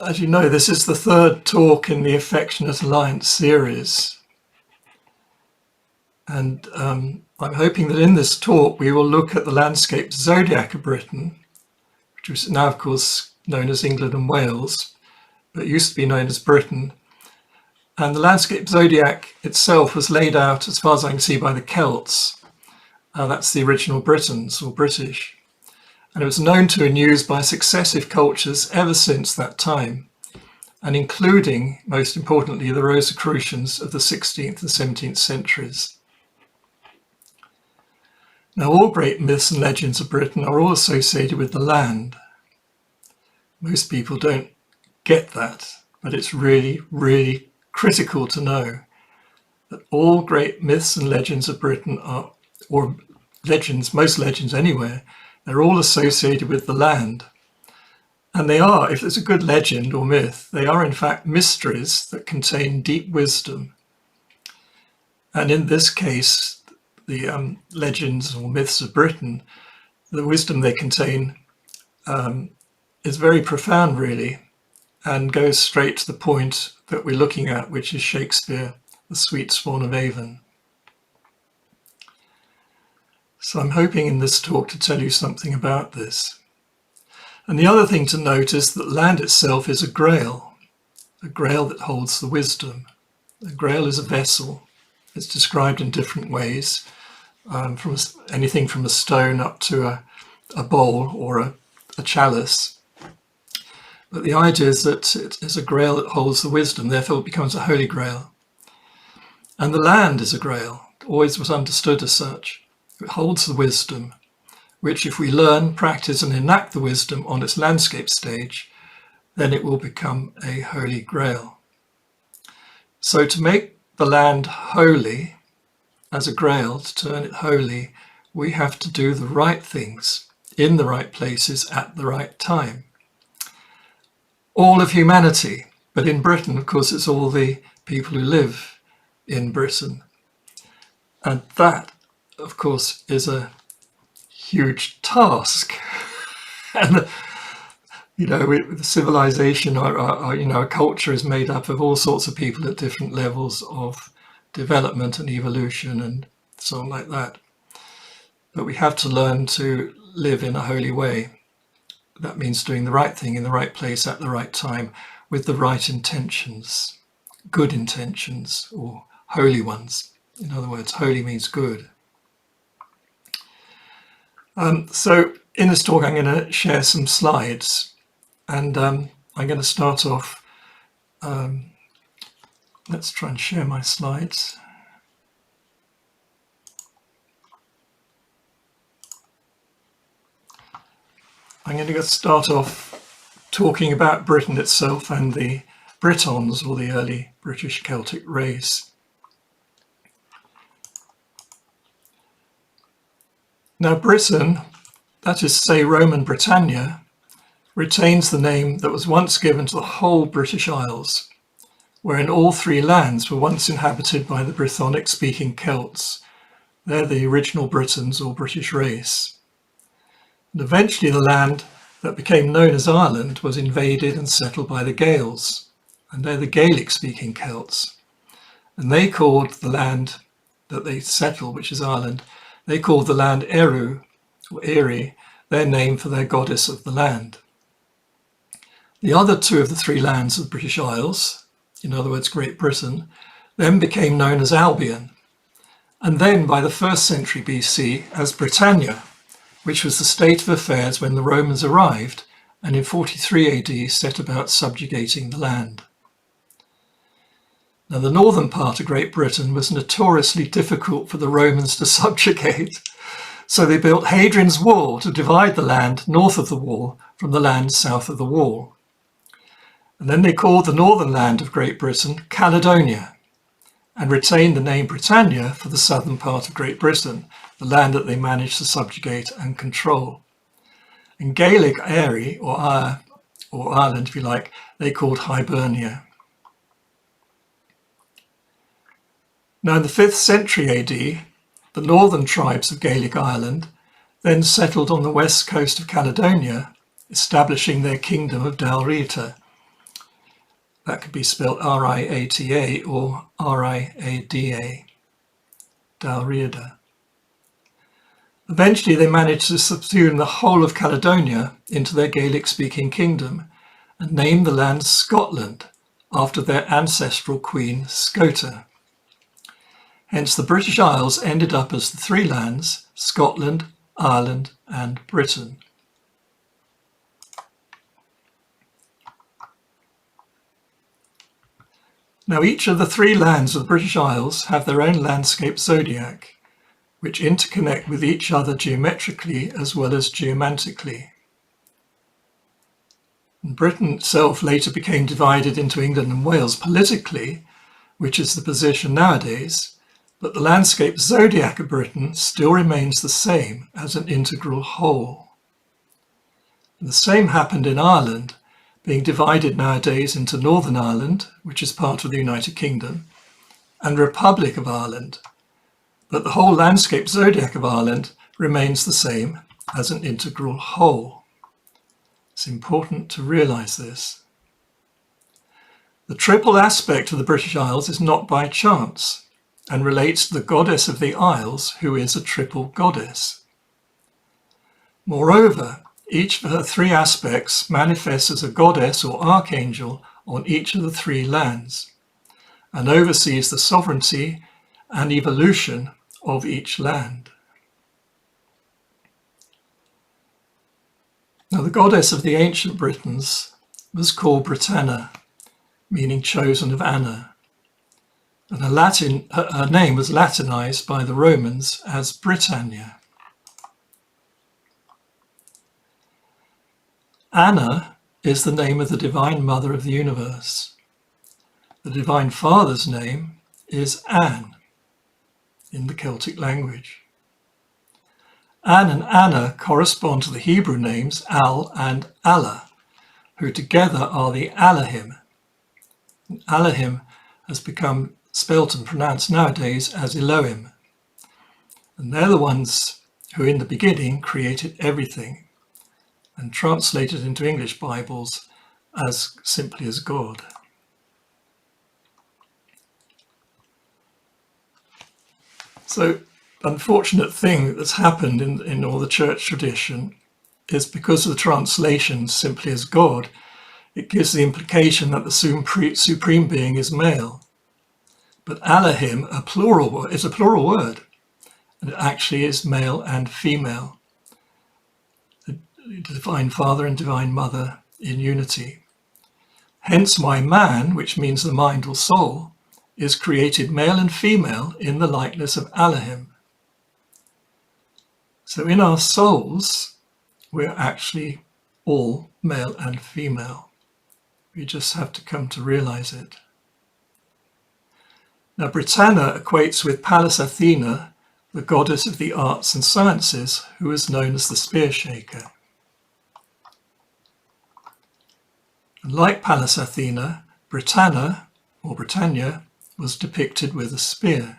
As you know, this is the third talk in the Affectionate Alliance series. And I'm hoping that in this talk we will look at the landscape Zodiac of Britain, which is now of course known as England and Wales, but used to be known as Britain. And the landscape Zodiac itself was laid out, as far as I can see, by the Celts. That's the original Britons or British. And it was known to and used by successive cultures ever since that time, and including, most importantly, the Rosicrucians of the 16th and 17th centuries. Now, all great myths and legends of Britain are all associated with the land. Most people don't get that, but it's really, really critical to know that all great myths and legends of Britain are, or legends, most legends anywhere, they're all associated with the land. And they are, if there's a good legend or myth, they are in fact mysteries that contain deep wisdom. And in this case, the legends or myths of Britain, the wisdom they contain is very profound, really, and goes straight to the point that we're looking at, which is Shakespeare, the Sweet Swan of Avon. So I'm hoping in this talk to tell you something about this. And the other thing to note is that land itself is a grail that holds the wisdom. A grail is a vessel. It's described in different ways, from anything from a stone up to a bowl or a chalice. But the idea is that it is a grail that holds the wisdom, therefore it becomes a holy grail. And the land is a grail, it always was understood as such. It holds the wisdom, which if we learn, practice and enact the wisdom on its landscape stage, then it will become a holy grail. So to make the land holy as a grail, to turn it holy, we have to do the right things in the right places at the right time. All of humanity, but in Britain, of course, it's all the people who live in Britain. And that, of course, is a huge task. And, you know, the civilization or a culture is made up of all sorts of people at different levels of development and evolution and so on like that. But we have to learn to live in a holy way. That means doing the right thing in the right place at the right time with the right intentions, good intentions or holy ones. In other words, holy means good. So in this talk, I'm going to share some slides, and I'm going to start off. Let's try and share my slides. I'm going to start off talking about Britain itself and the Britons, or the early British Celtic race. Now Britain, that is to say Roman Britannia, retains the name that was once given to the whole British Isles, wherein all three lands were once inhabited by the Brythonic-speaking Celts. They're the original Britons or British race. And eventually the land that became known as Ireland was invaded and settled by the Gaels, and they're the Gaelic-speaking Celts. And they called the land that they settled, which is Ireland, they called the land Eru, or Eri, their name for their goddess of the land. The other two of the three lands of the British Isles, in other words Great Britain, then became known as Albion, and then by the 1st century BC as Britannia, which was the state of affairs when the Romans arrived and in 43 AD set about subjugating the land. Now, the northern part of Great Britain was notoriously difficult for the Romans to subjugate, so they built Hadrian's Wall to divide the land north of the wall from the land south of the wall. And then they called the northern land of Great Britain Caledonia and retained the name Britannia for the southern part of Great Britain, the land that they managed to subjugate and control. In Gaelic Erie, or Ireland if you like, they called Hibernia. Now in the 5th century AD, the northern tribes of Gaelic Ireland then settled on the west coast of Caledonia, establishing their kingdom of Dalrita. That could be spelled R-I-A-T-A or R-I-A-D-A, Dalriada. Eventually they managed to subsume the whole of Caledonia into their Gaelic-speaking kingdom and named the land Scotland after their ancestral queen Scota. Hence the British Isles ended up as the three lands, Scotland, Ireland and Britain. Now each of the three lands of the British Isles have their own landscape zodiac, which interconnect with each other geometrically as well as geomantically. And Britain itself later became divided into England and Wales politically, which is the position nowadays, but the landscape zodiac of Britain still remains the same as an integral whole. And the same happened in Ireland, being divided nowadays into Northern Ireland, which is part of the United Kingdom, and Republic of Ireland. But the whole landscape zodiac of Ireland remains the same as an integral whole. It's important to realise this. The triple aspect of the British Isles is not by chance and relates to the goddess of the Isles, who is a triple goddess. Moreover, each of her three aspects manifests as a goddess or archangel on each of the three lands and oversees the sovereignty and evolution of each land. Now, the goddess of the ancient Britons was called Britannia, meaning chosen of Anna, and her name was Latinized by the Romans as Britannia. Anna is the name of the Divine Mother of the universe. The Divine Father's name is An in the Celtic language. An and Anna correspond to the Hebrew names Al and Allah, who together are the Elohim. Elohim has become spelt and pronounced nowadays as Elohim. And they're the ones who in the beginning created everything and translated into English Bibles as simply as God. So, unfortunate thing that's happened in all the church tradition is because of the translation simply as God, it gives the implication that the supreme being is male. But Elohim, is a plural word, and it actually is male and female. The Divine Father and Divine Mother in unity. Hence why man, which means the mind or soul, is created male and female in the likeness of Elohim. So in our souls, we're actually all male and female. We just have to come to realize it. Now, Britannia equates with Pallas Athena, the goddess of the arts and sciences, who is known as the spear shaker. And like Pallas Athena, Britannia, or Britannia, was depicted with a spear.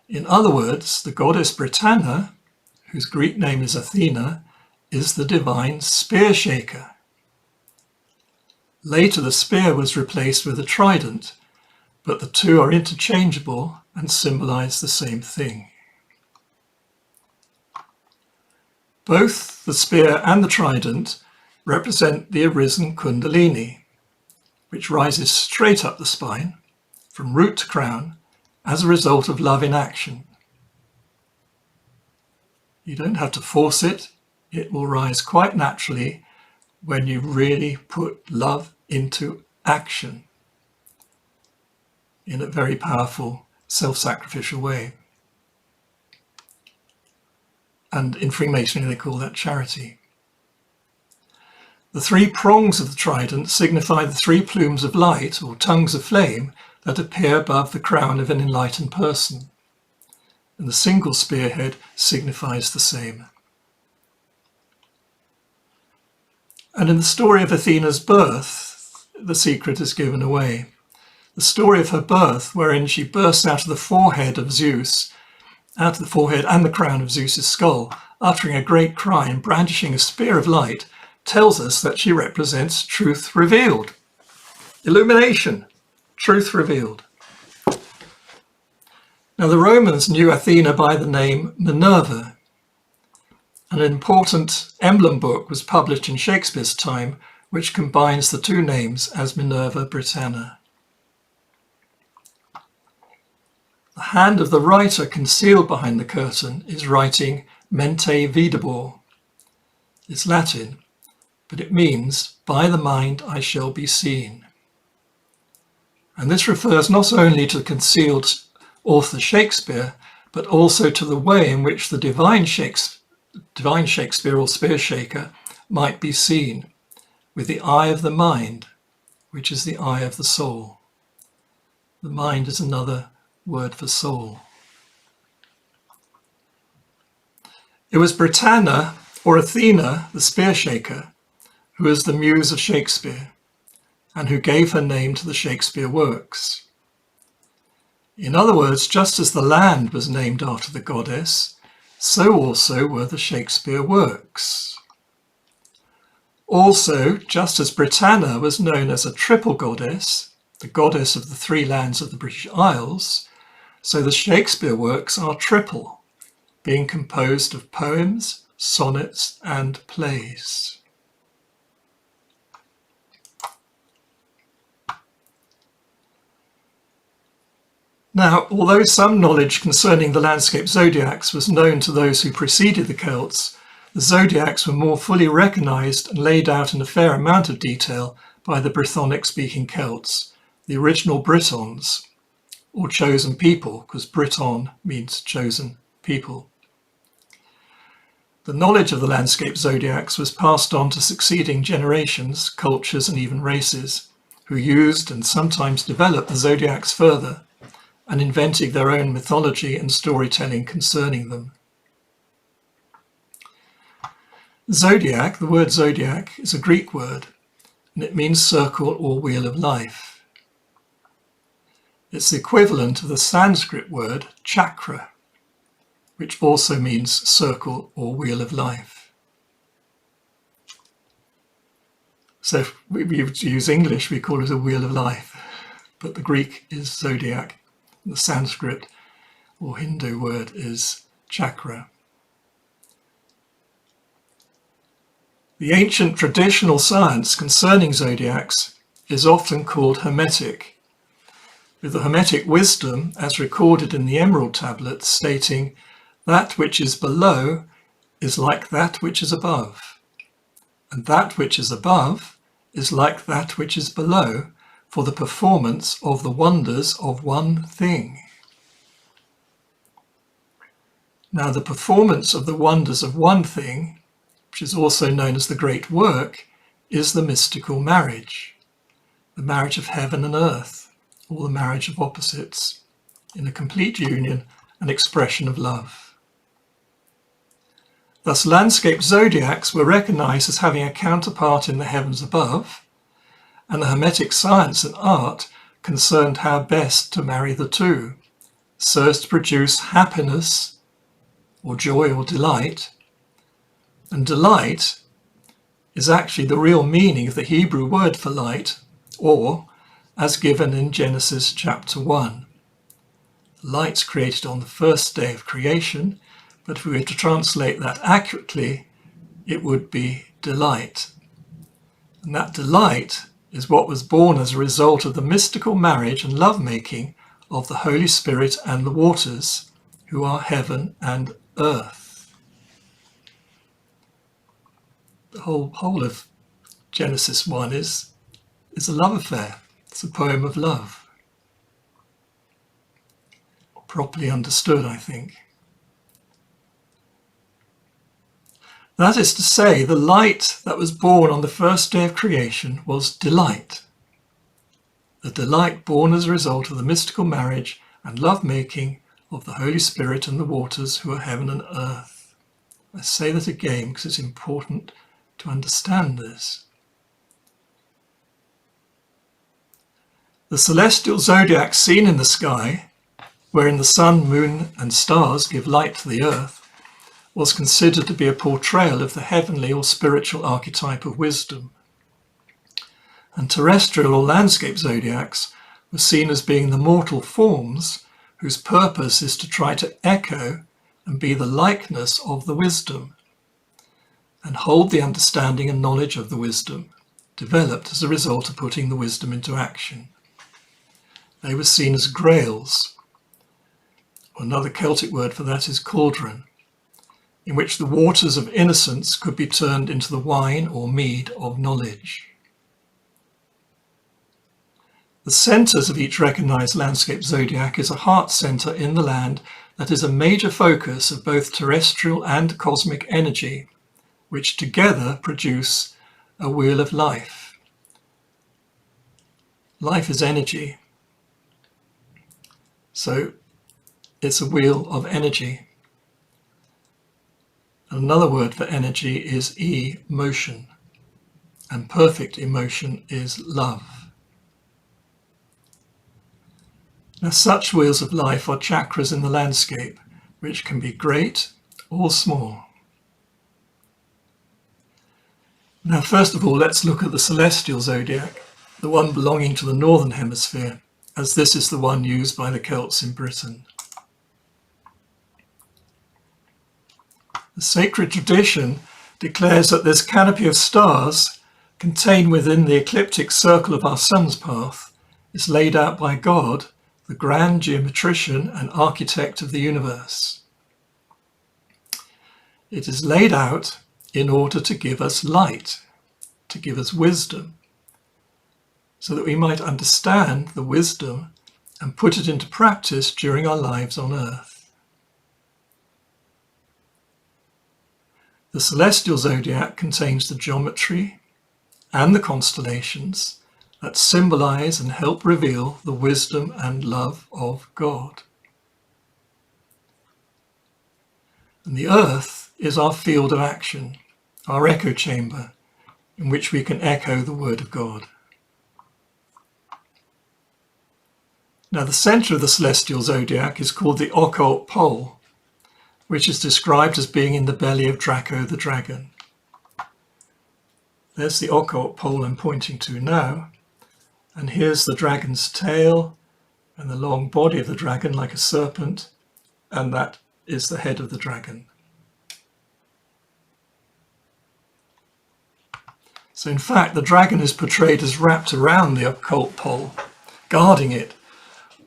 In other words, the goddess Britannia, whose Greek name is Athena, is the divine spear shaker. Later, the spear was replaced with a trident, but the two are interchangeable and symbolize the same thing. Both the spear and the trident represent the arisen Kundalini, which rises straight up the spine, from root to crown, as a result of love in action. You don't have to force it, it will rise quite naturally when you really put love into action in a very powerful, self-sacrificial way. And in Freemasonry they call that charity. The three prongs of the trident signify the three plumes of light, or tongues of flame, that appear above the crown of an enlightened person. And the single spearhead signifies the same. And in the story of Athena's birth, the secret is given away. The story of her birth, wherein she bursts out of the forehead of Zeus, out of the forehead and the crown of Zeus's skull, uttering a great cry and brandishing a spear of light, tells us that she represents truth revealed, Illumination, truth revealed. Now the Romans knew Athena by the name Minerva. An important emblem book was published in Shakespeare's time, which combines the two names as Minerva Britannia. The hand of the writer concealed behind the curtain is writing mente videbor. It's Latin, but it means, by the mind I shall be seen. And this refers not only to the concealed author Shakespeare, but also to the way in which the divine Shakespeare or spear shaker might be seen, with the eye of the mind, which is the eye of the soul. The mind is another word for soul. It was Britannia, or Athena, the spear shaker, who was the muse of Shakespeare, and who gave her name to the Shakespeare works. In other words, just as the land was named after the goddess, so also were the Shakespeare works. Also, just as Britannia was known as a triple goddess, the goddess of the three lands of the British Isles, so the Shakespeare works are triple, being composed of poems, sonnets, and plays. Now, although some knowledge concerning the landscape zodiacs was known to those who preceded the Celts, the zodiacs were more fully recognised and laid out in a fair amount of detail by the Brythonic-speaking Celts, the original Britons, or chosen people, because Briton means chosen people. The knowledge of the landscape zodiacs was passed on to succeeding generations, cultures, and even races, who used and sometimes developed the zodiacs further, and invented their own mythology and storytelling concerning them. Zodiac, the word zodiac, is a Greek word, and it means circle or wheel of life. It's the equivalent of the Sanskrit word chakra, which also means circle or wheel of life. So if we use English, we call it a wheel of life, but the Greek is zodiac. The Sanskrit or Hindu word is chakra. The ancient traditional science concerning zodiacs is often called Hermetic, with the Hermetic wisdom as recorded in the Emerald Tablet stating, that which is below is like that which is above, and that which is above is like that which is below, for the performance of the wonders of one thing. Now, the performance of the wonders of one thing, which is also known as the Great Work, is the mystical marriage, the marriage of heaven and earth, or the marriage of opposites, in a complete union and expression of love. Thus, landscape zodiacs were recognized as having a counterpart in the heavens above, and the Hermetic science and art concerned how best to marry the two, so as to produce happiness, or joy or delight. And delight is actually the real meaning of the Hebrew word for light, or as given in Genesis chapter 1. Light's created on the first day of creation, but if we were to translate that accurately, it would be delight. And that delight is what was born as a result of the mystical marriage and lovemaking of the Holy Spirit and the waters, who are heaven and earth. The whole of Genesis 1 is a love affair. It's a poem of love. Properly understood, I think. That is to say, the light that was born on the first day of creation was delight. The delight born as a result of the mystical marriage and love-making of the Holy Spirit and the waters, who are heaven and earth. I say that again because it's important to understand this. The celestial zodiac seen in the sky, wherein the sun, moon, and stars give light to the earth, was considered to be a portrayal of the heavenly or spiritual archetype of wisdom. And terrestrial or landscape zodiacs were seen as being the mortal forms whose purpose is to try to echo and be the likeness of the wisdom, and hold the understanding and knowledge of the wisdom, developed as a result of putting the wisdom into action. They were seen as grails. Another Celtic word for that is cauldron, in which the waters of innocence could be turned into the wine or mead of knowledge. The centres of each recognised landscape zodiac is a heart centre in the land that is a major focus of both terrestrial and cosmic energy, which together produce a wheel of life. Life is energy, so it's a wheel of energy. Another word for energy is emotion, and perfect emotion is love. Now, such wheels of life are chakras in the landscape, which can be great or small. Now, first of all, let's look at the celestial zodiac, the one belonging to the northern hemisphere, as this is the one used by the Celts in Britain. The sacred tradition declares that this canopy of stars contained within the ecliptic circle of our sun's path is laid out by God, the grand geometrician and architect of the universe. It is laid out in order to give us light, to give us wisdom, so that we might understand the wisdom and put it into practice during our lives on earth. The celestial zodiac contains the geometry and the constellations that symbolize and help reveal the wisdom and love of God. And the earth is our field of action, our echo chamber, in which we can echo the word of God. Now, the center of the celestial zodiac is called the occult pole, which is described as being in the belly of Draco the dragon. There's the occult pole I'm pointing to now. And here's the dragon's tail and the long body of the dragon like a serpent, and that is the head of the dragon. So in fact, the dragon is portrayed as wrapped around the occult pole, guarding it.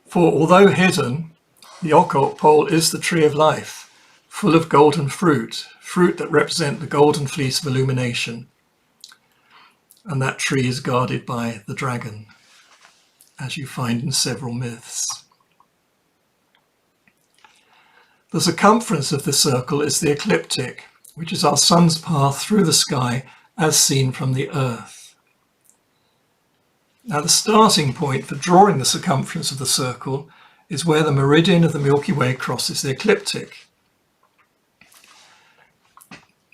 For although hidden, the occult pole is the tree of life, full of golden fruit that represent the golden fleece of illumination. And that tree is guarded by the dragon, as you find in several myths. The circumference of the circle is the ecliptic, which is our sun's path through the sky as seen from the earth. Now, the starting point for drawing the circumference of the circle is where the meridian of the Milky Way crosses the ecliptic.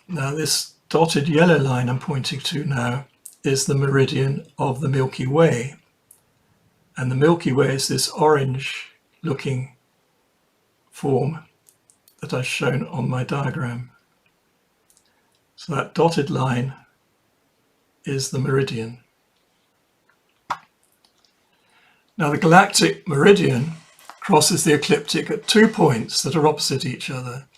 Now, this dotted yellow line I'm pointing to now is the meridian of the Milky Way. And the Milky Way is this orange-looking form that I've shown on my diagram. So that dotted line is the meridian. Now, the galactic meridian crosses the ecliptic at 2 points that are opposite each other.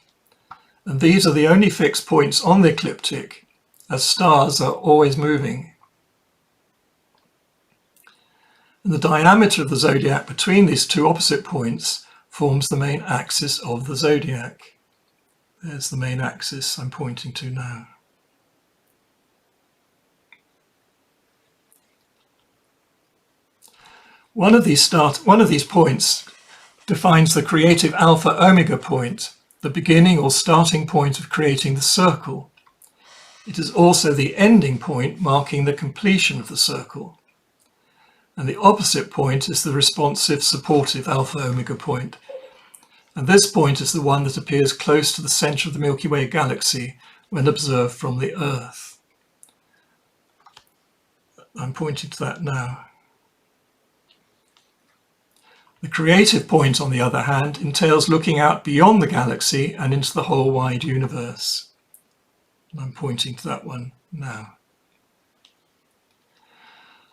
And these are the only fixed points on the ecliptic, as stars are always moving. And the diameter of the zodiac between these two opposite points forms the main axis of the zodiac. There's the main axis I'm pointing to now. One of these points defines the creative alpha omega point, the beginning or starting point of creating the circle. It is also the ending point marking the completion of the circle. And the opposite point is the responsive supportive alpha omega point. And this point is the one that appears close to the center of the Milky Way galaxy when observed from the Earth. I'm pointing to that now. The creative point, on the other hand, entails looking out beyond the galaxy and into the whole wide universe. And I'm pointing to that one now.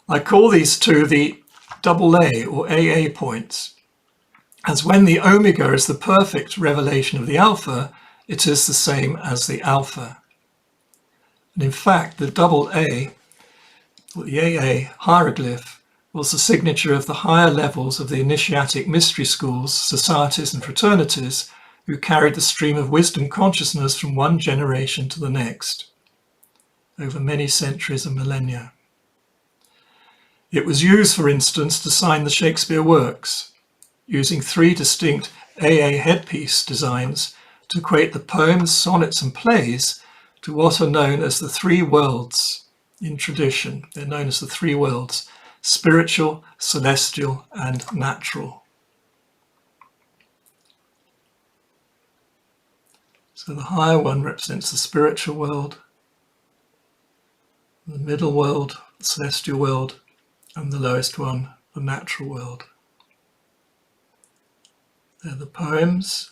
I call these two the double A or AA points, as when the omega is the perfect revelation of the alpha, it is the same as the alpha. And in fact, the double A, or the AA hieroglyph, was the signature of the higher levels of the initiatic mystery schools, societies and fraternities who carried the stream of wisdom consciousness from one generation to the next, over many centuries and millennia. It was used, for instance, to sign the Shakespeare works, using 3 distinct AA headpiece designs to equate the poems, sonnets and plays to what are known as the 3 worlds in tradition. They're known as the 3 worlds: spiritual, celestial and natural. So the higher one represents the spiritual world, the middle world, the celestial world, and the lowest one, the natural world. They're the poems,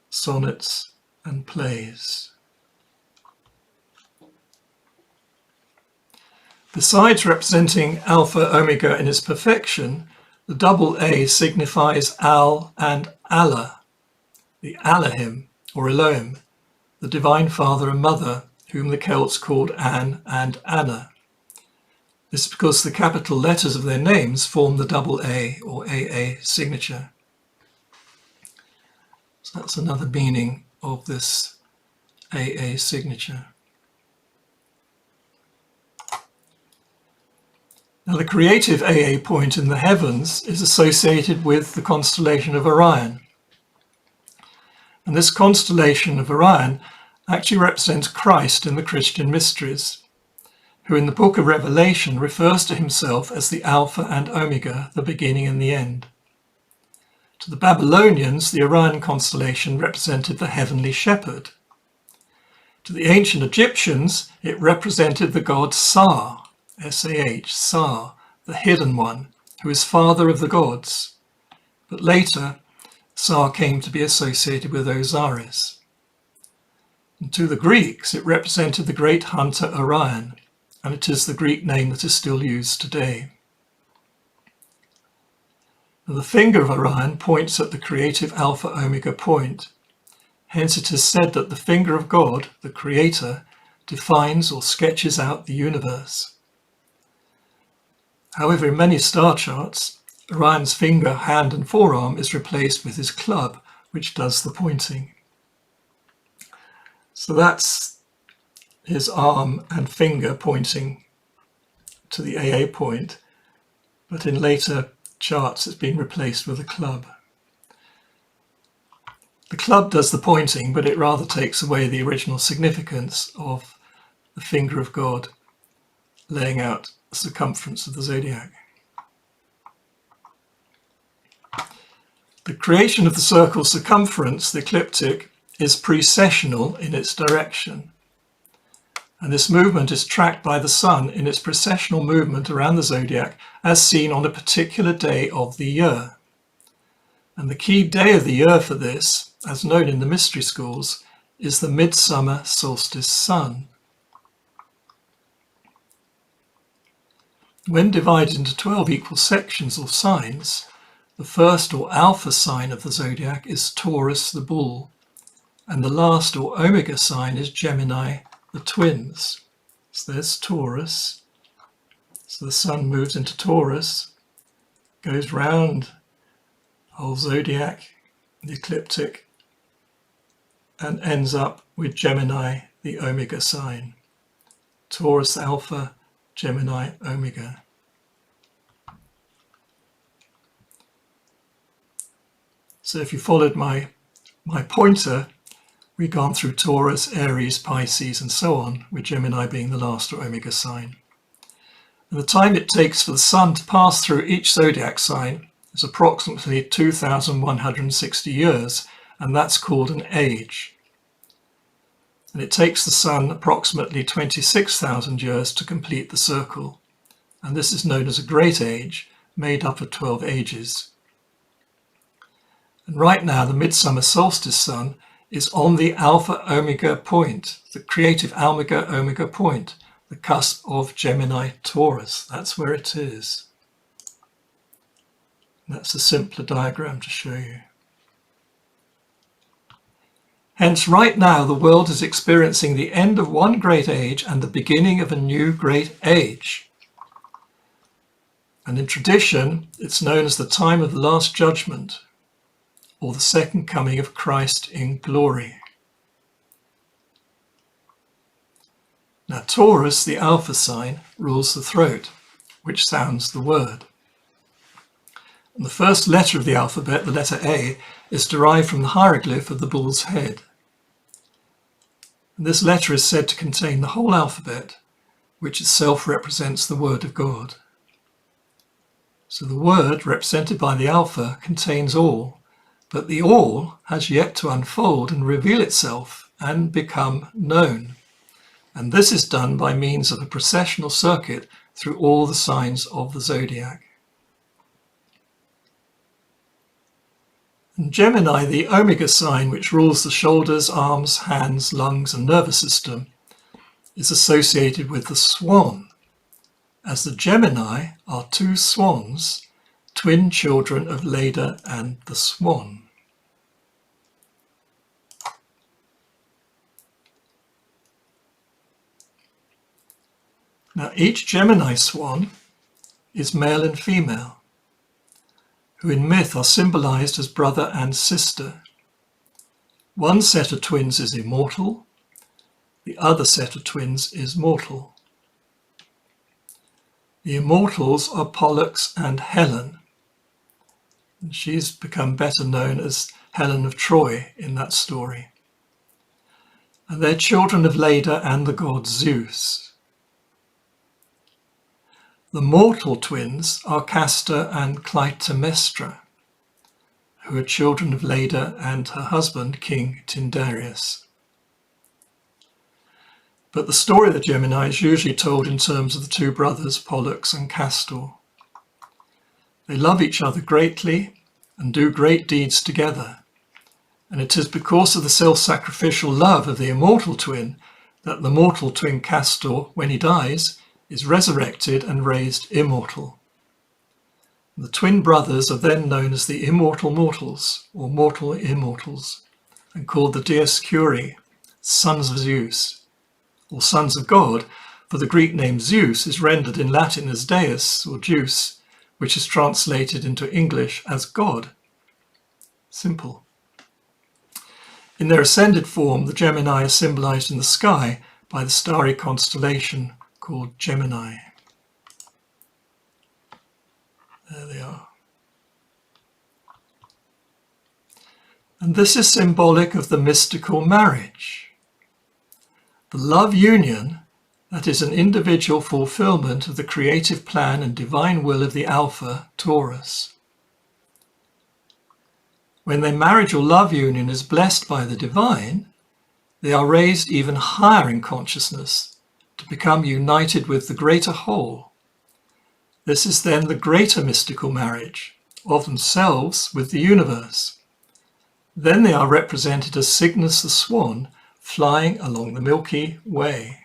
sonnets, and plays. Besides representing Alpha Omega in its perfection, the double A signifies Al and Allah, the Elohim or Elohim, the Divine Father and Mother, whom the Celts called An and Anna. This is because the capital letters of their names form the double A or AA signature. So that's another meaning of this AA signature. Now, the creative AA point in the heavens is associated with the constellation of Orion. And this constellation of Orion actually represents Christ in the Christian mysteries, who in the book of Revelation refers to himself as the Alpha and Omega, the beginning and the end. To the Babylonians, the Orion constellation represented the heavenly shepherd. To the ancient Egyptians, it represented the god Sah, S-A-H, Sah, the hidden one, who is father of the gods. But later, Sah came to be associated with Osiris. And to the Greeks, it represented the great hunter Orion, and it is the Greek name that is still used today. Now, the finger of Orion points at the creative Alpha Omega point. Hence it is said that the finger of God, the Creator, defines or sketches out the universe. However, in many star charts, Orion's finger, hand and forearm is replaced with his club, which does the pointing. So that's his arm and finger pointing to the AA point, but in later charts it's been replaced with a club. The club does the pointing, but it rather takes away the original significance of the finger of God laying out the circumference of the zodiac. The creation of the circle's circumference, the ecliptic, is precessional in its direction. And this movement is tracked by the sun in its precessional movement around the zodiac as seen on a particular day of the year. And the key day of the year for this, as known in the mystery schools, is the midsummer solstice sun. When divided into 12 equal sections or signs, the first or alpha sign of the zodiac is Taurus the bull, and the last or omega sign is Gemini the twins. So there's Taurus. So the sun moves into Taurus, goes round the whole zodiac, the ecliptic, and ends up with Gemini, the omega sign. Taurus alpha, Gemini omega. So if you followed my pointer, we've gone through Taurus, Aries, Pisces, and so on, with Gemini being the last or omega sign. And the time it takes for the sun to pass through each zodiac sign is approximately 2,160 years, and that's called an age. And it takes the sun approximately 26,000 years to complete the circle, and this is known as a great age, made up of 12 ages. And right now, the midsummer solstice sun is on the alpha omega point, the creative alpha omega point, the cusp of Gemini Taurus. That's where it is. That's a simpler diagram to show you. Hence, right now, the world is experiencing the end of one great age and the beginning of a new great age. And in tradition, it's known as the time of the Last Judgment, or the second coming of Christ in glory. Now, Taurus, the alpha sign, rules the throat, which sounds the word. And the first letter of the alphabet, the letter A, is derived from the hieroglyph of the bull's head. And this letter is said to contain the whole alphabet, which itself represents the word of God. So the word, represented by the alpha, contains all, but the all has yet to unfold and reveal itself and become known. And this is done by means of a processional circuit through all the signs of the zodiac. And Gemini, the omega sign, which rules the shoulders, arms, hands, lungs, and nervous system, is associated with the swan, as the Gemini are two swans, twin children of Leda and the swan. Now, each Gemini swan is male and female, who in myth are symbolized as brother and sister. One set of twins is immortal, the other set of twins is mortal. The immortals are Pollux and Helen. And she's become better known as Helen of Troy in that story. And they're children of Leda and the god Zeus. The mortal twins are Castor and Clytemnestra, who are children of Leda and her husband, King Tyndareus. But the story of the Gemini is usually told in terms of the two brothers, Pollux and Castor. They love each other greatly and do great deeds together. And it is because of the self-sacrificial love of the immortal twin that the mortal twin Castor, when he dies, is resurrected and raised immortal. The twin brothers are then known as the immortal mortals, or mortal immortals, and called the Dioscuri, sons of Zeus, or sons of God, for the Greek name Zeus is rendered in Latin as Deus, or Deus, which is translated into English as God. Simple. In their ascended form, the Gemini are symbolized in the sky by the starry constellation called Gemini. There they are. And this is symbolic of the mystical marriage, the love union that is an individual fulfillment of the creative plan and divine will of the Alpha, Taurus. When their marriage or love union is blessed by the divine, they are raised even higher in consciousness to become united with the greater whole. This is then the greater mystical marriage of themselves with the universe. Then they are represented as Cygnus the swan flying along the Milky Way.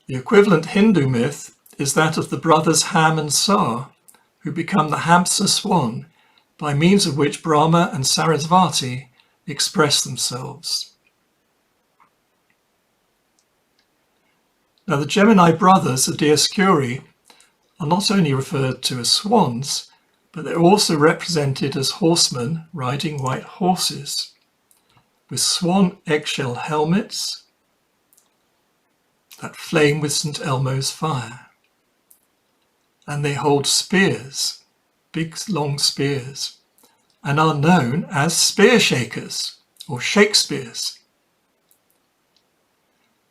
The equivalent Hindu myth is that of the brothers Ham and Sar, who become the Hamsa swan, by means of which Brahma and Sarasvati express themselves. Now, the Gemini brothers, the Dioscuri, are not only referred to as swans, but they're also represented as horsemen riding white horses, with swan eggshell helmets that flame with St. Elmo's fire. And they hold spears, big long spears, and are known as spear shakers or Shakespeares.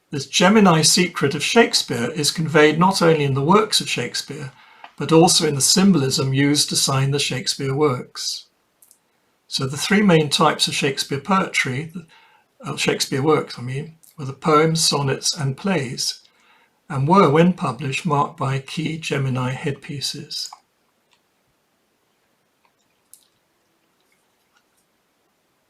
This Gemini secret of Shakespeare is conveyed not only in the works of Shakespeare, but also in the symbolism used to sign the Shakespeare works. So the three main types of Shakespeare poetry, Shakespeare works, were the poems, sonnets, and plays, and were, when published, marked by key Gemini headpieces.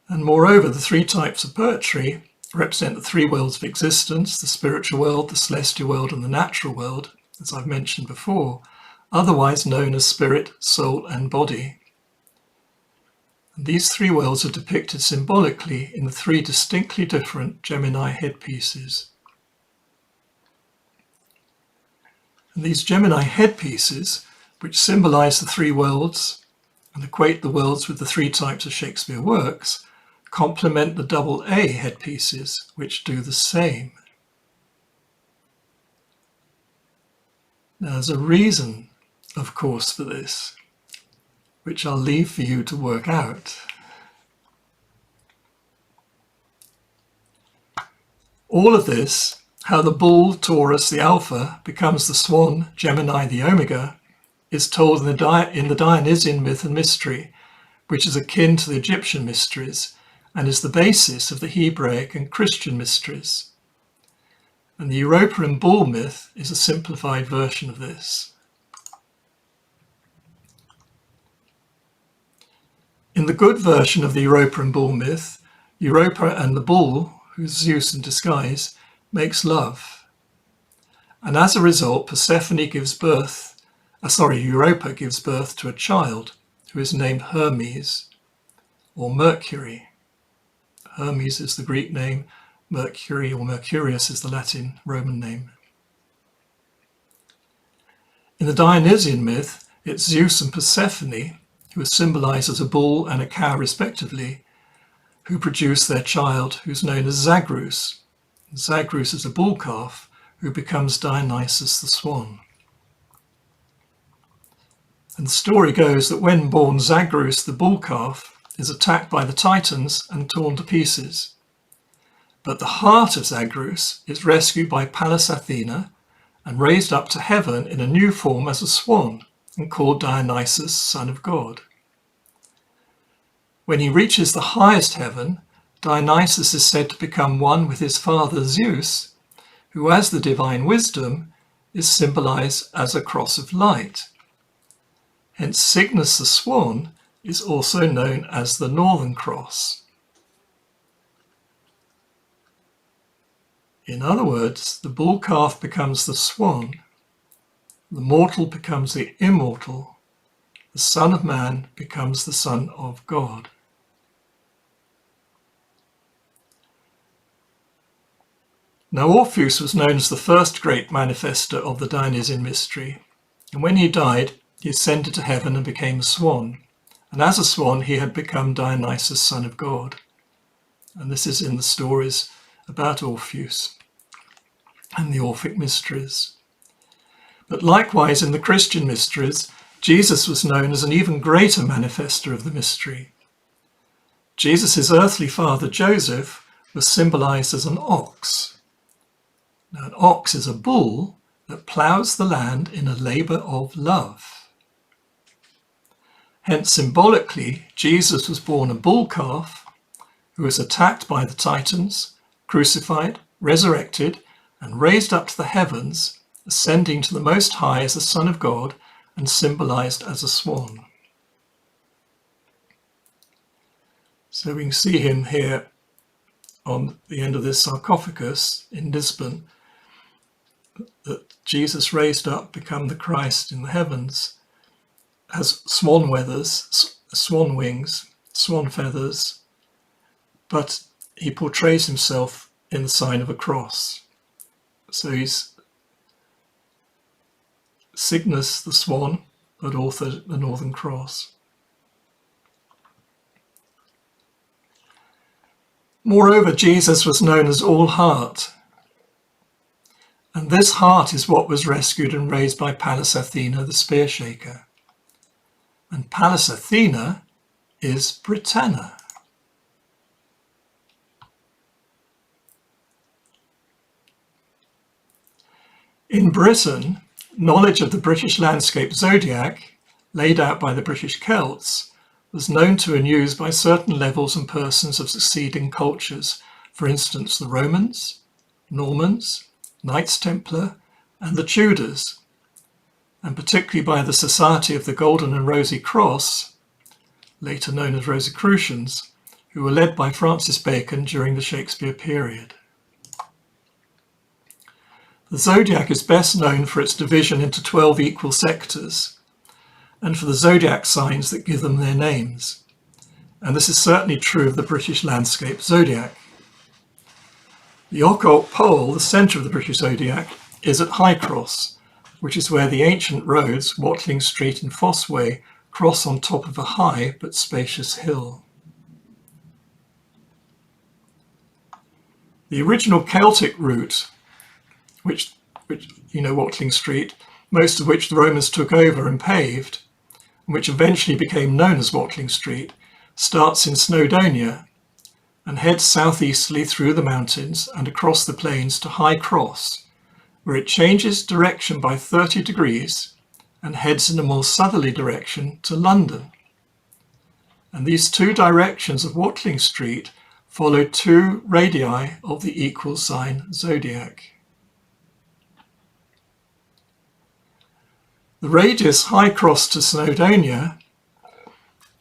And moreover, the three types of poetry represent the three worlds of existence, the spiritual world, the celestial world, and the natural world, as I've mentioned before, otherwise known as spirit, soul, and body. And these three worlds are depicted symbolically in the three distinctly different Gemini headpieces. And these Gemini headpieces, which symbolize the three worlds and equate the worlds with the three types of Shakespeare works, complement the double A headpieces, which do the same. Now, there's a reason, of course, for this, which I'll leave for you to work out. All of this, how the bull, Taurus, the Alpha, becomes the swan, Gemini, the Omega, is told in the Dionysian myth and mystery, which is akin to the Egyptian mysteries and is the basis of the Hebraic and Christian mysteries. And the Europa and bull myth is a simplified version of this. In the good version of the Europa and bull myth, Europa and the bull, who's Zeus in disguise, makes love. And as a result, Europa gives birth to a child who is named Hermes, or Mercury. Hermes is the Greek name, Mercury or Mercurius is the Latin Roman name. In the Dionysian myth, it's Zeus and Persephone, who are symbolized as a bull and a cow respectively, who produce their child, who's known as Zagreus. Zagreus is a bull calf who becomes Dionysus the swan. And the story goes that when born, Zagreus the bull calf is attacked by the Titans and torn to pieces. But the heart of Zagreus is rescued by Pallas Athena and raised up to heaven in a new form as a swan and called Dionysus, son of God. When he reaches the highest heaven, Dionysus is said to become one with his father Zeus, who as the divine wisdom is symbolized as a cross of light. Hence Cygnus the swan is also known as the Northern Cross. In other words, the bull calf becomes the swan, the mortal becomes the immortal, the Son of Man becomes the Son of God. Now Orpheus was known as the first great manifestor of the Dionysian mystery, and when he died, he ascended to heaven and became a swan. And as a swan, he had become Dionysus, son of God. And this is in the stories about Orpheus and the Orphic mysteries. But likewise, in the Christian mysteries, Jesus was known as an even greater manifestor of the mystery. Jesus' earthly father, Joseph, was symbolized as an ox. Now, an ox is a bull that ploughs the land in a labor of love. Hence, symbolically, Jesus was born a bull calf who was attacked by the Titans, crucified, resurrected, and raised up to the heavens, ascending to the Most High as the Son of God and symbolized as a swan. So we can see him here on the end of this sarcophagus in Lisbon, that Jesus raised up, become the Christ in the heavens, has swan wings, swan feathers, but he portrays himself in the sign of a cross. So he's Cygnus the swan, but also the Northern Cross. Moreover, Jesus was known as all heart. And this heart is what was rescued and raised by Pallas Athena, the spear shaker. And Pallas Athena is Britannia. In Britain, knowledge of the British landscape Zodiac, laid out by the British Celts, was known to and used by certain levels and persons of succeeding cultures, for instance the Romans, Normans, Knights Templar, and the Tudors, and particularly by the Society of the Golden and Rosy Cross, later known as Rosicrucians, who were led by Francis Bacon during the Shakespeare period. The zodiac is best known for its division into 12 equal sectors, and for the zodiac signs that give them their names. And this is certainly true of the British landscape zodiac. The occult pole, the centre of the British zodiac, is at High Cross, which is where the ancient roads, Watling Street and Fosse Way, cross on top of a high but spacious hill. The original Celtic route, which Watling Street, most of which the Romans took over and paved, and which eventually became known as Watling Street, starts in Snowdonia and heads southeasterly through the mountains and across the plains to High Cross, where it changes direction by 30 degrees and heads in a more southerly direction to London. And these two directions of Watling Street follow two radii of the equal sign zodiac. The radius High Cross to Snowdonia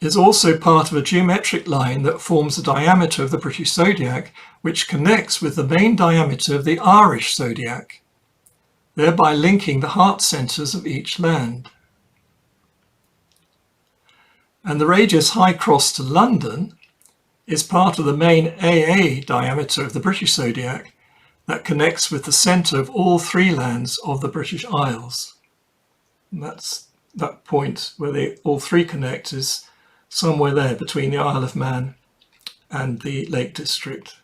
is also part of a geometric line that forms the diameter of the British zodiac, which connects with the main diameter of the Irish zodiac, thereby linking the heart centres of each land. And the radius High Cross to London is part of the main AA diameter of the British zodiac that connects with the centre of all three lands of the British Isles. And that's that point where all three connect is somewhere there between the Isle of Man and the Lake District.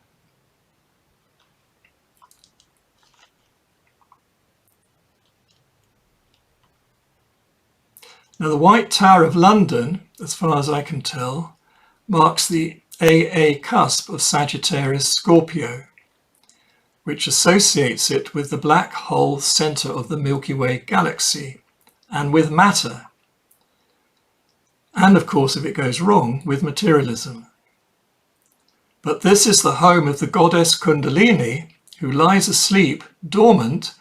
Now the White Tower of London, as far as I can tell, marks the AA cusp of Sagittarius Scorpio, which associates it with the black hole centre of the Milky Way galaxy and with matter. And of course, if it goes wrong, with materialism. But this is the home of the goddess Kundalini, who lies asleep, dormant,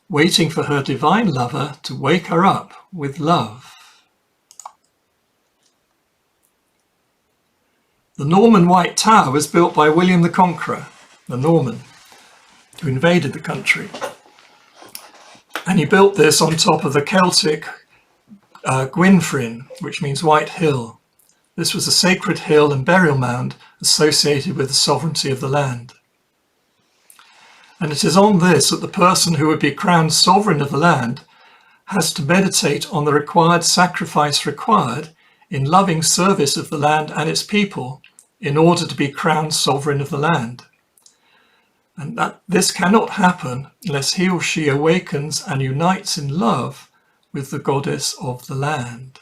waiting for her divine lover to wake her up with love. The Norman White Tower was built by William the Conqueror, the Norman, who invaded the country. And he built this on top of the Celtic Gwynfryn, which means White Hill. This was a sacred hill and burial mound associated with the sovereignty of the land. And it is on this that the person who would be crowned sovereign of the land has to meditate on the required sacrifice required in loving service of the land and its people in order to be crowned sovereign of the land. And that this cannot happen unless he or she awakens and unites in love with the goddess of the land.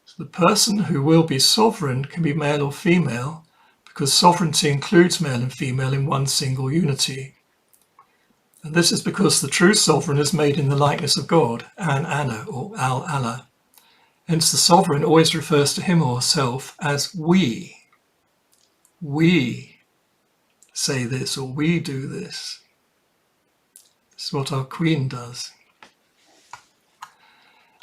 So the person who will be sovereign can be male or female, because sovereignty includes male and female in one single unity. And this is because the true sovereign is made in the likeness of God, An Anna or Al Allah. Hence the sovereign always refers to him or herself as we. We say this, or we do this. This is what our queen does.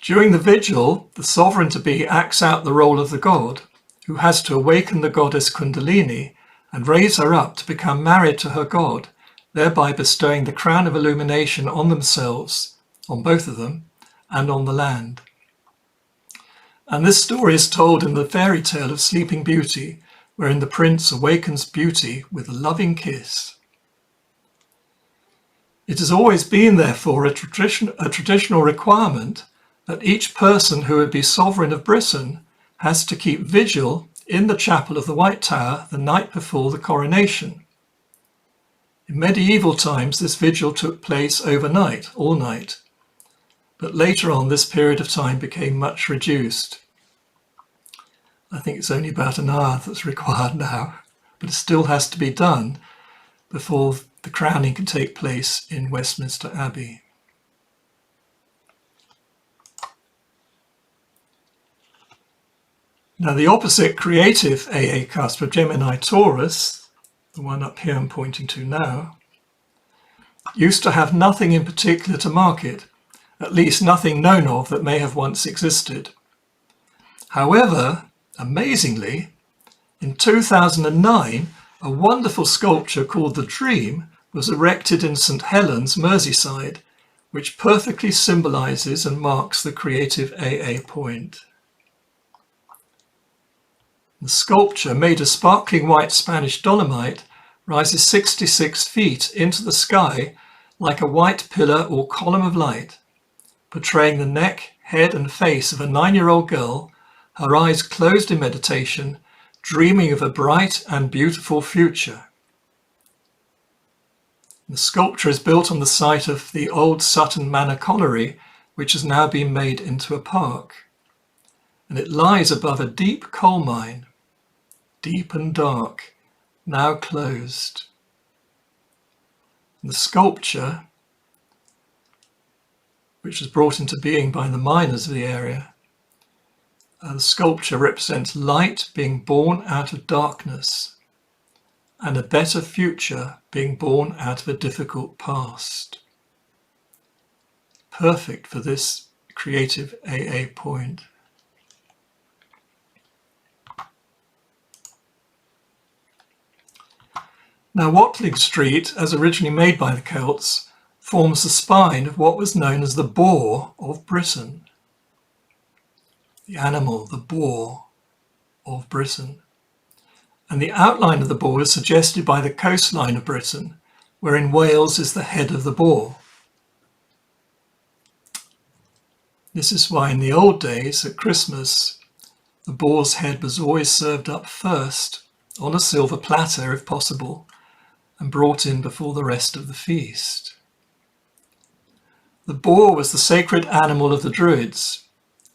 During the vigil, the sovereign-to-be acts out the role of the god, who has to awaken the goddess Kundalini and raise her up to become married to her god, thereby bestowing the crown of illumination on themselves, on both of them, and on the land. And this story is told in the fairy tale of Sleeping Beauty, wherein the prince awakens Beauty with a loving kiss. It has always been, therefore, a traditional requirement that each person who would be sovereign of Britain has to keep vigil in the chapel of the White Tower the night before the coronation. In medieval times, this vigil took place overnight, all night, but later on this period of time became much reduced. I think it's only about an hour that's required now, but it still has to be done before the crowning can take place in Westminster Abbey. Now the opposite creative AA cusp of Gemini Taurus, the one up here I'm pointing to now, used to have nothing in particular to mark it, at least nothing known of that may have once existed. However, amazingly, In 2009, a wonderful sculpture called The Dream was erected in St Helens, Merseyside, which perfectly symbolises and marks the creative AA point. The sculpture, made of sparkling white Spanish dolomite, rises 66 feet into the sky like a white pillar or column of light, portraying the neck, head and face of a 9-year-old girl, her eyes closed in meditation, dreaming of a bright and beautiful future. The sculpture is built on the site of the old Sutton Manor Colliery, which has now been made into a park. And it lies above a deep coal mine, deep and dark, now closed. The sculpture, which was brought into being by the miners of the area, the sculpture represents light being born out of darkness and a better future being born out of a difficult past. Perfect for this creative AA point. Now, Watling Street, as originally made by the Celts, forms the spine of what was known as the boar of Britain. The animal, the boar of Britain. And the outline of the boar is suggested by the coastline of Britain, where in Wales is the head of the boar. This is why in the old days at Christmas, the boar's head was always served up first on a silver platter, if possible, and brought in before the rest of the feast. The boar was the sacred animal of the Druids,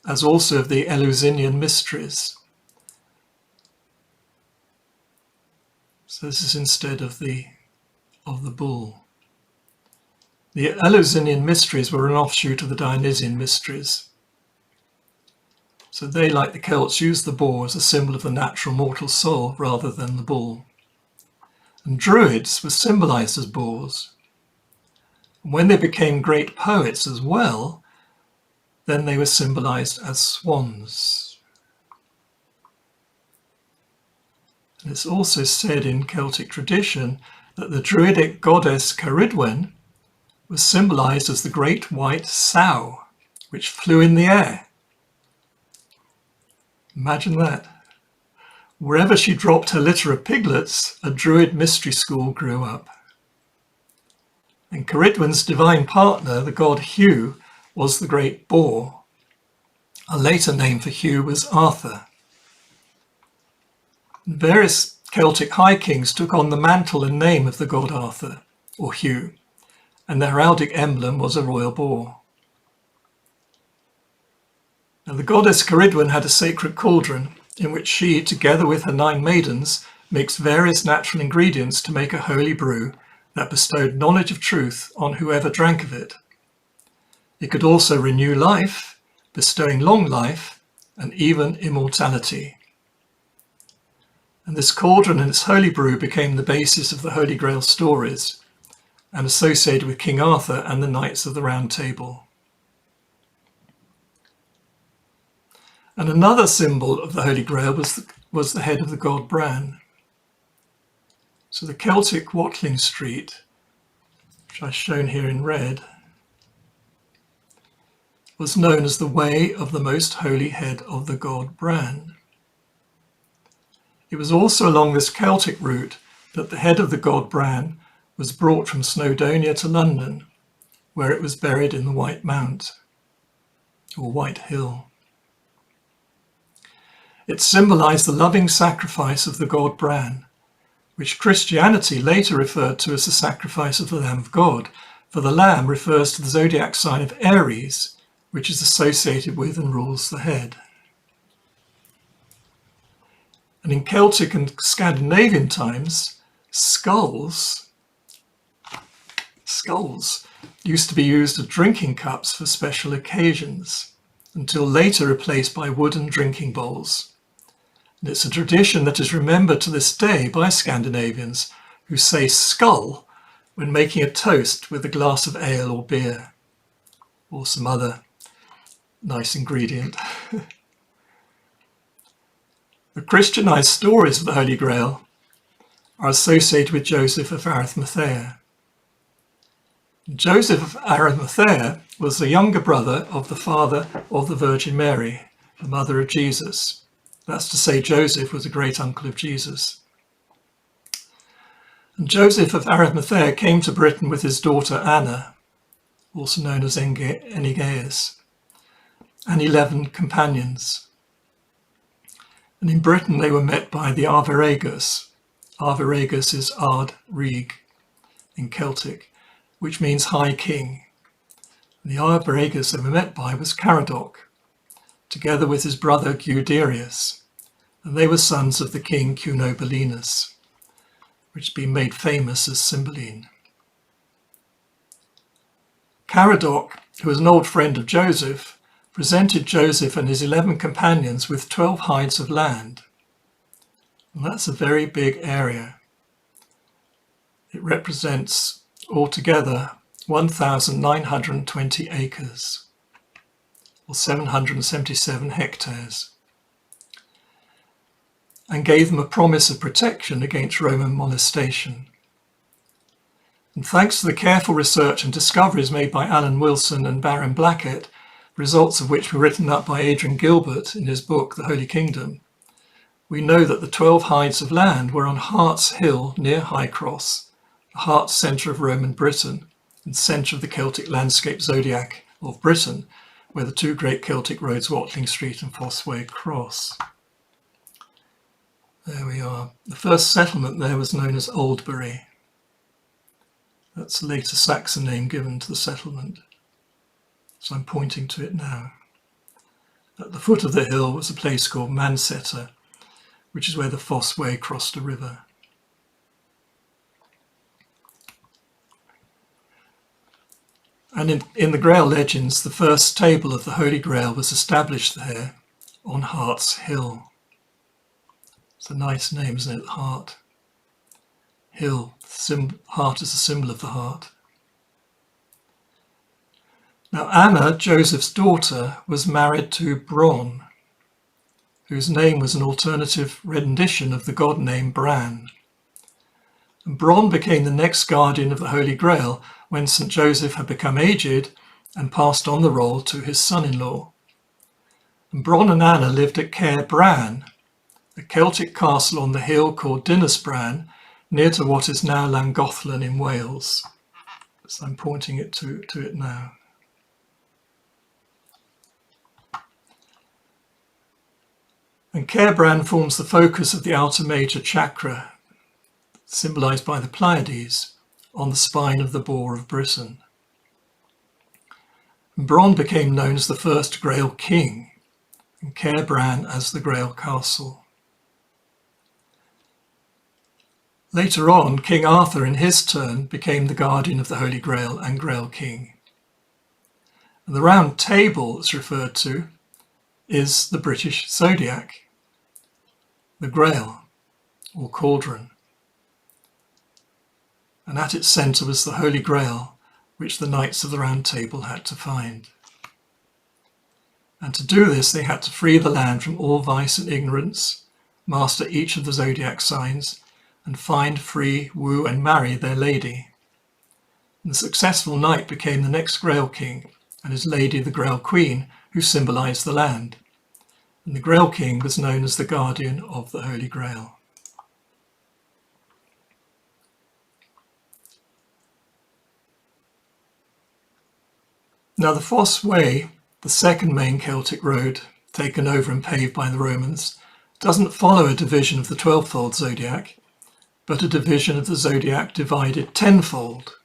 as also of the Eleusinian mysteries. So this is instead of the bull. The Eleusinian mysteries were an offshoot of the Dionysian mysteries. So they, like the Celts, used the boar as a symbol of the natural mortal soul rather than the bull. And Druids were symbolized as boars. And when they became great poets as well, then they were symbolized as swans. And it's also said in Celtic tradition that the Druidic goddess Ceridwen was symbolized as the great white sow, which flew in the air. Imagine that. Wherever she dropped her litter of piglets, a Druid mystery school grew up. And Ceridwen's divine partner, the god Hugh, was the great boar. A later name for Hugh was Arthur. And various Celtic high kings took on the mantle and name of the god Arthur, or Hugh, and their heraldic emblem was a royal boar. Now, the goddess Ceridwen had a sacred cauldron in which she, together with her 9 maidens, mixed various natural ingredients to make a holy brew that bestowed knowledge of truth on whoever drank of it. It could also renew life, bestowing long life and even immortality. And this cauldron and its holy brew became the basis of the Holy Grail stories and associated with King Arthur and the Knights of the Round Table. And another symbol of the Holy Grail was the head of the god Bran. So the Celtic Watling Street, which I've shown here in red, was known as the way of the most holy head of the god Bran. It was also along this Celtic route that the head of the god Bran was brought from Snowdonia to London, where it was buried in the White Mount, or White Hill. It symbolized the loving sacrifice of the god Bran, which Christianity later referred to as the sacrifice of the Lamb of God, for the lamb refers to the zodiac sign of Aries, which is associated with and rules the head. And in Celtic and Scandinavian times, skulls used to be used as drinking cups for special occasions, until later replaced by wooden drinking bowls. And it's a tradition that is remembered to this day by Scandinavians who say skull when making a toast with a glass of ale or beer, or some other nice ingredient. The Christianized stories of the Holy Grail are associated with Joseph of Arimathea. Joseph of Arimathea was the younger brother of the father of the Virgin Mary, the mother of Jesus. That's to say, Joseph was a great uncle of Jesus. And Joseph of Arimathea came to Britain with his daughter Anna, also known as Engeus, and 11 companions. And in Britain they were met by the Arviragus. Arviragus is Ard Rig in Celtic, which means high king. And the Arviragus they were met by was Caradoc, together with his brother Guiderius, and they were sons of the king Cunobelinus, which has been made famous as Cymbeline. Caradoc, who was an old friend of Joseph, presented Joseph and his 11 companions with 12 hides of land. And that's a very big area. It represents altogether 1,920 acres, or 777 hectares, and gave them a promise of protection against Roman molestation. And thanks to the careful research and discoveries made by Alan Wilson and Baron Blackett, results of which were written up by Adrian Gilbert in his book, The Holy Kingdom, we know that the 12 hides of land were on Hart's Hill near Highcross, the heart centre of Roman Britain, and centre of the Celtic landscape Zodiac of Britain, where the two great Celtic roads, Watling Street and Fosse Way, cross. There we are. The first settlement there was known as Oldbury. That's a later Saxon name given to the settlement. So I'm pointing to it now. At the foot of the hill was a place called Manchester, which is where the Fosse Way crossed a river. And in the Grail legends, the first table of the Holy Grail was established there on Hart's Hill. It's a nice name, isn't it? Hart. Hill. Heart is a symbol of the heart. Now Anna, Joseph's daughter, was married to Bron, whose name was an alternative rendition of the god name Bran. And Bron became the next guardian of the Holy Grail when St. Joseph had become aged and passed on the role to his son-in-law. And Bron and Anna lived at Caer Bran, a Celtic castle on the hill called Dinas Bran, near to what is now Llangollen in Wales. So I'm pointing it to it now. And Caer Bran forms the focus of the outer major chakra, symbolised by the Pleiades, on the spine of the boar of Britain. And Bron became known as the first Grail king, and Caer Bran as the Grail castle. Later on, King Arthur in his turn became the guardian of the Holy Grail and Grail king. And the round table that's referred to is the British Zodiac, the Grail, or cauldron. And at its centre was the Holy Grail, which the Knights of the Round Table had to find. And to do this, they had to free the land from all vice and ignorance, master each of the zodiac signs, and find, free, woo, and marry their lady. And the successful knight became the next Grail king, and his lady the Grail queen, who symbolised the land. And the Grail king was known as the guardian of the Holy Grail. Now the Fosse Way, the second main Celtic road taken over and paved by the Romans, doesn't follow a division of the 12-fold zodiac, but a division of the zodiac divided tenfold.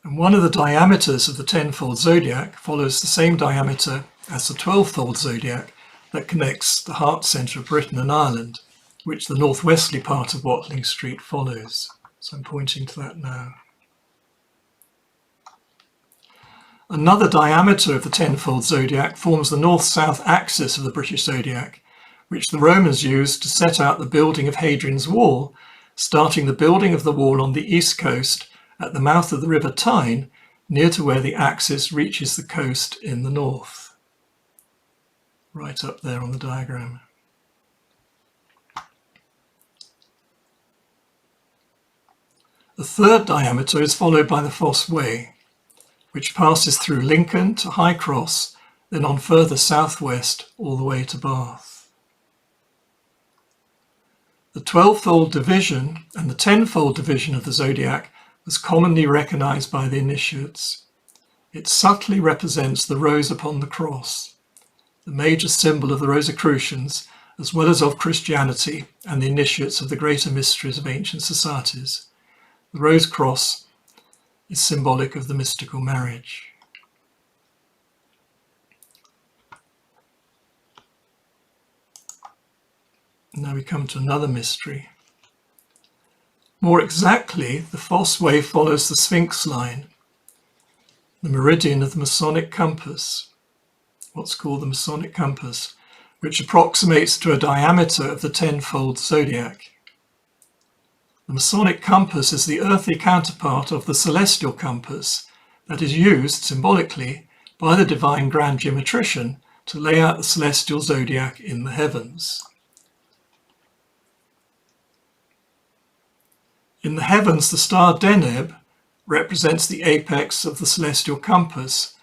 And one of the diameters of the tenfold zodiac follows the same diameter as the 12-fold zodiac that connects the heart centre of Britain and Ireland, which the northwesterly part of Watling Street follows. So I'm pointing to that now. Another diameter of the tenfold zodiac forms the north-south axis of the British zodiac, which the Romans used to set out the building of Hadrian's Wall, starting the building of the wall on the east coast at the mouth of the River Tyne, near to where the axis reaches the coast in the north. right up there on the diagram. The third diameter is followed by the Fosse Way, which passes through Lincoln to High Cross, then on further southwest all the way to Bath. The 12-fold division and the 10-fold division of the zodiac was commonly recognized by the initiates. It subtly represents the rose upon the cross, the major symbol of the Rosicrucians, as well as of Christianity and the initiates of the greater mysteries of ancient societies. The rose cross is symbolic of the mystical marriage. Now we come to another mystery. More exactly, the Fosse Way follows the Sphinx line, the meridian of the Masonic compass, what's called the Masonic compass, which approximates to a diameter of the 10-fold zodiac. The Masonic compass is the earthly counterpart of the celestial compass that is used symbolically by the divine grand geometrician to lay out the celestial zodiac in the heavens. In the heavens, the star Deneb represents the apex of the celestial compass,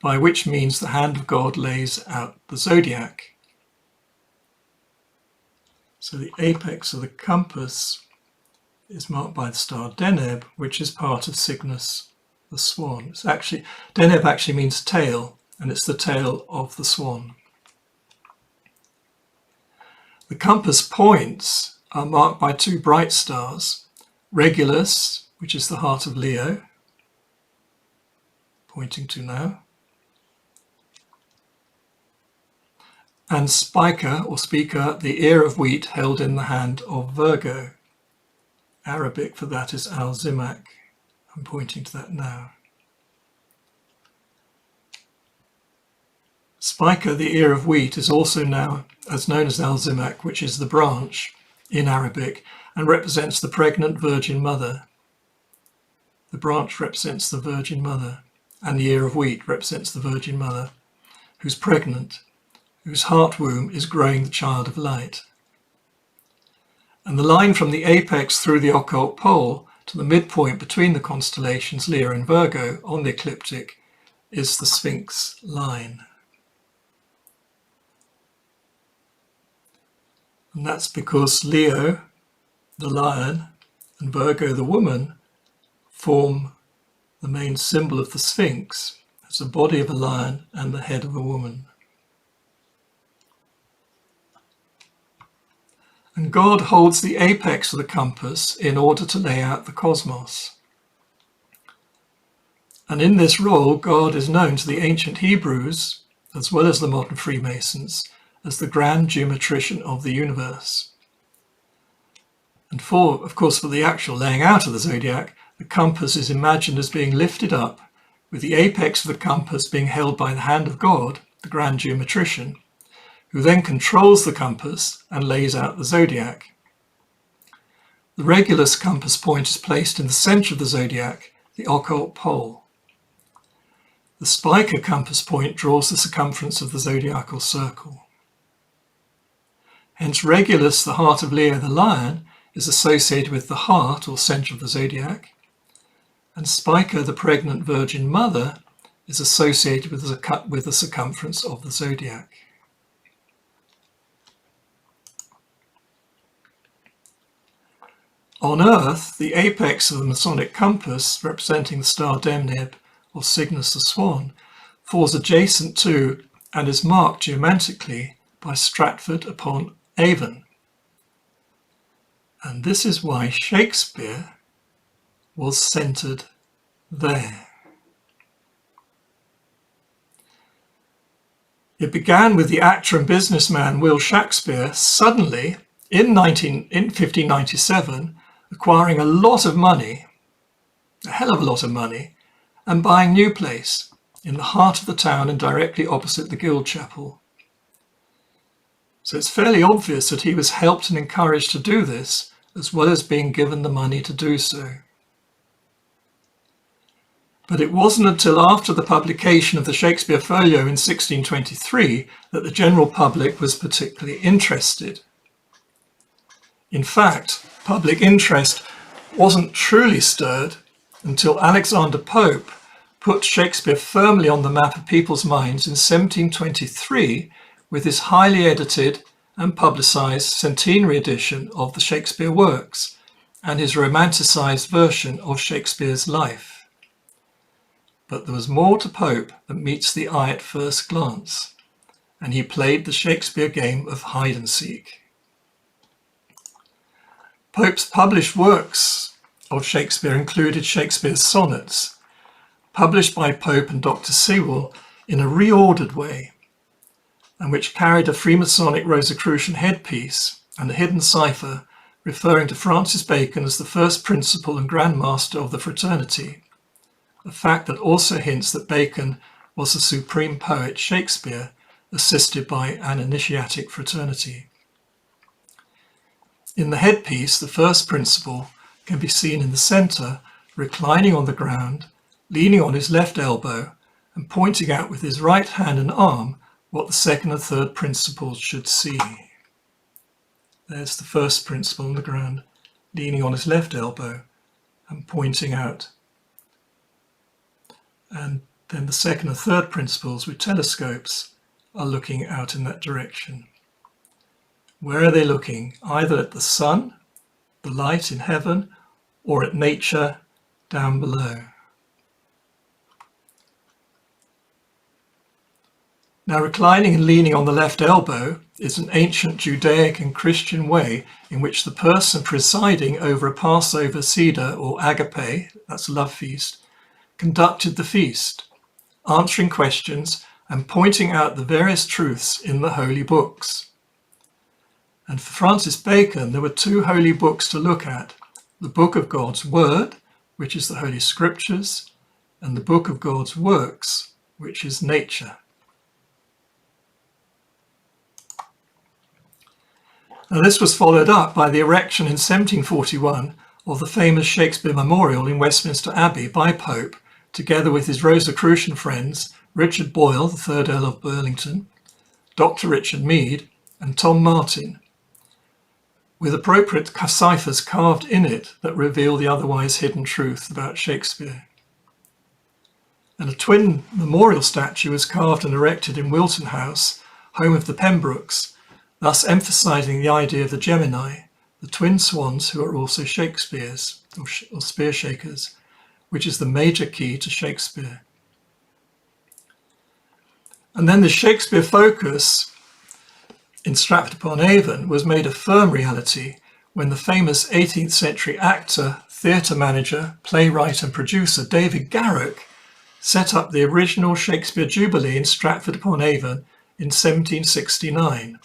by which means the hand of God lays out the zodiac. So the apex of the compass is marked by the star Deneb, which is part of Cygnus, the swan. Deneb actually means tail, and it's the tail of the swan. The compass points are marked by two bright stars, Regulus, which is the heart of Leo, pointing to now, and Spica, or Speaker, the ear of wheat held in the hand of Virgo. Arabic for that is al-Zimak. I'm pointing to that now. Spica, the ear of wheat, is also now known as al-Zimak, which is the branch in Arabic, and represents the pregnant Virgin Mother. The branch represents the Virgin Mother, and the ear of wheat represents the Virgin Mother, who's pregnant, whose heart womb is growing the child of light. And the line from the apex through the occult pole to the midpoint between the constellations Leo and Virgo on the ecliptic is the Sphinx line. And that's because Leo, the lion, and Virgo, the woman, form the main symbol of the Sphinx. It's the body of a lion and the head of a woman. And God holds the apex of the compass in order to lay out the cosmos. And in this role, God is known to the ancient Hebrews, as well as the modern Freemasons, as the grand geometrician of the universe. And of course, for the actual laying out of the zodiac, the compass is imagined as being lifted up, with the apex of the compass being held by the hand of God, the grand geometrician, who then controls the compass and lays out the zodiac. The Regulus compass point is placed in the center of the zodiac, the occult pole. The Spica compass point draws the circumference of the zodiacal circle. Hence Regulus, the heart of Leo the lion, is associated with the heart or center of the zodiac, and Spica, the pregnant Virgin Mother, is associated with the circumference of the zodiac. On Earth, the apex of the Masonic compass, representing the star Deneb or Cygnus the swan, falls adjacent to and is marked geometrically by Stratford upon Avon. And this is why Shakespeare was centered there. It began with the actor and businessman Will Shakespeare suddenly, in 1597, acquiring a lot of money, a hell of a lot of money, and buying New Place in the heart of the town and directly opposite the Guild Chapel. So it's fairly obvious that he was helped and encouraged to do this, as well as being given the money to do so. But it wasn't until after the publication of the Shakespeare Folio in 1623 that the general public was particularly interested. In fact, public interest wasn't truly stirred until Alexander Pope put Shakespeare firmly on the map of people's minds in 1723 with his highly edited and publicised centenary edition of the Shakespeare works and his romanticised version of Shakespeare's life. But there was more to Pope than meets the eye at first glance, and he played the Shakespeare game of hide and seek. Pope's published works of Shakespeare included Shakespeare's sonnets, published by Pope and Dr. Sewell in a reordered way, and which carried a Freemasonic Rosicrucian headpiece and a hidden cipher referring to Francis Bacon as the first principal and Grand Master of the fraternity, a fact that also hints that Bacon was the supreme poet Shakespeare, assisted by an initiatic fraternity. In the headpiece, the first principal can be seen in the centre, reclining on the ground, leaning on his left elbow, and pointing out with his right hand and arm what the second and third principals should see. There's the first principal on the ground, leaning on his left elbow and pointing out. And then the second and third principals with telescopes are looking out in that direction. Where are they looking? Either at the sun, the light in heaven, or at nature down below. Now, reclining and leaning on the left elbow is an ancient Judaic and Christian way in which the person presiding over a Passover Seder or agape, that's a love feast, conducted the feast, answering questions and pointing out the various truths in the holy books. And for Francis Bacon, there were two holy books to look at: the book of God's Word, which is the Holy Scriptures, and the book of God's works, which is nature. Now, this was followed up by the erection in 1741 of the famous Shakespeare Memorial in Westminster Abbey by Pope, together with his Rosicrucian friends Richard Boyle, the 3rd Earl of Burlington, Dr. Richard Mead, and Tom Martin, with appropriate ciphers carved in it that reveal the otherwise hidden truth about Shakespeare. And a twin memorial statue was carved and erected in Wilton House, home of the Pembrokes, thus emphasising the idea of the Gemini, the twin swans who are also Shakespeare's, or spear shakers, which is the major key to Shakespeare. And then the Shakespeare focus in Stratford-upon-Avon was made a firm reality when the famous 18th century actor, theatre manager, playwright and producer David Garrick set up the original Shakespeare Jubilee in Stratford-upon-Avon in 1769,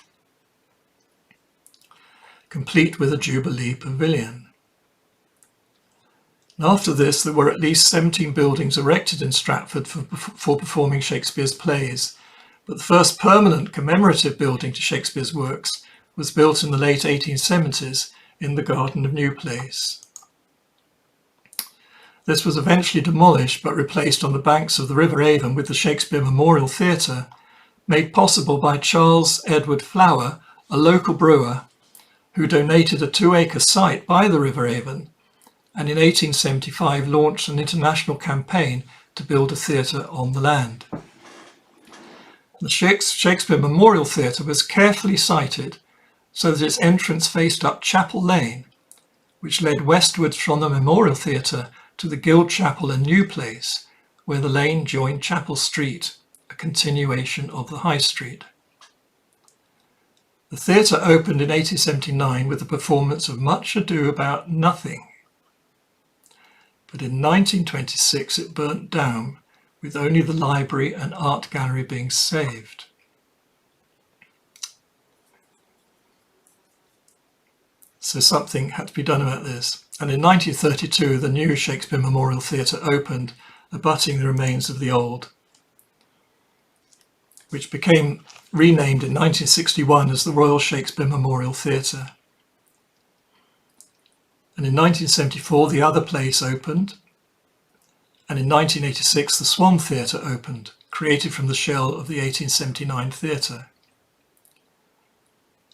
complete with a Jubilee pavilion. And after this, there were at least 17 buildings erected in Stratford for performing Shakespeare's plays, but the first permanent commemorative building to Shakespeare's works was built in the late 1870s in the Garden of New Place. This was eventually demolished but replaced on the banks of the River Avon with the Shakespeare Memorial Theatre, made possible by Charles Edward Flower, a local brewer, who donated a 2-acre site by the River Avon, and in 1875 launched an international campaign to build a theatre on the land. The Shakespeare Memorial Theatre was carefully sited so that its entrance faced up Chapel Lane, which led westwards from the Memorial Theatre to the Guild Chapel and New Place, where the lane joined Chapel Street, a continuation of the High Street. The theatre opened in 1879 with the performance of Much Ado About Nothing, but in 1926 it burnt down, with only the library and art gallery being saved. So something had to be done about this. And in 1932, the new Shakespeare Memorial Theatre opened, abutting the remains of the old, which became renamed in 1961 as the Royal Shakespeare Memorial Theatre. And in 1974, the other place opened. And in 1986, the Swan Theatre opened, created from the shell of the 1879 theatre.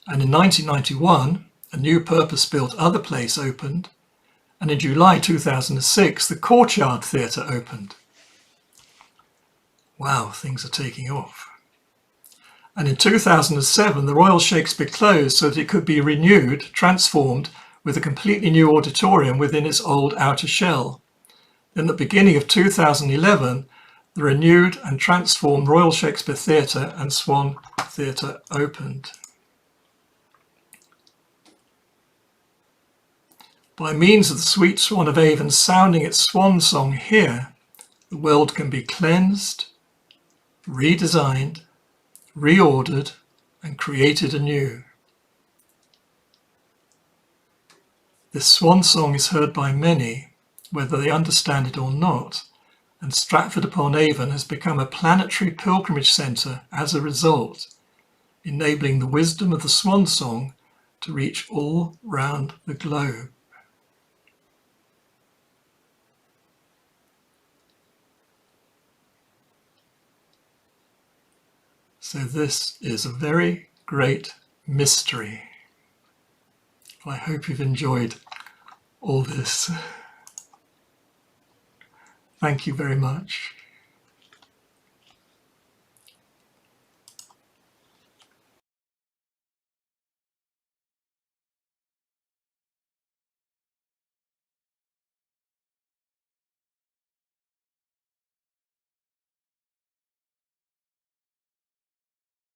And in 1991, a new purpose-built other place opened, and in July 2006, the Courtyard Theatre opened. Wow, things are taking off. And in 2007, the Royal Shakespeare closed so that it could be renewed, transformed, with a completely new auditorium within its old outer shell. In the beginning of 2011, the renewed and transformed Royal Shakespeare Theatre and Swan Theatre opened. By means of the Sweet Swan of Avon sounding its swan song here, the world can be cleansed, redesigned, reordered, and created anew. This swan song is heard by many, whether they understand it or not, and Stratford-upon-Avon has become a planetary pilgrimage centre as a result, enabling the wisdom of the swan song to reach all round the globe. So this is a very great mystery. I hope you've enjoyed all this. Thank you very much.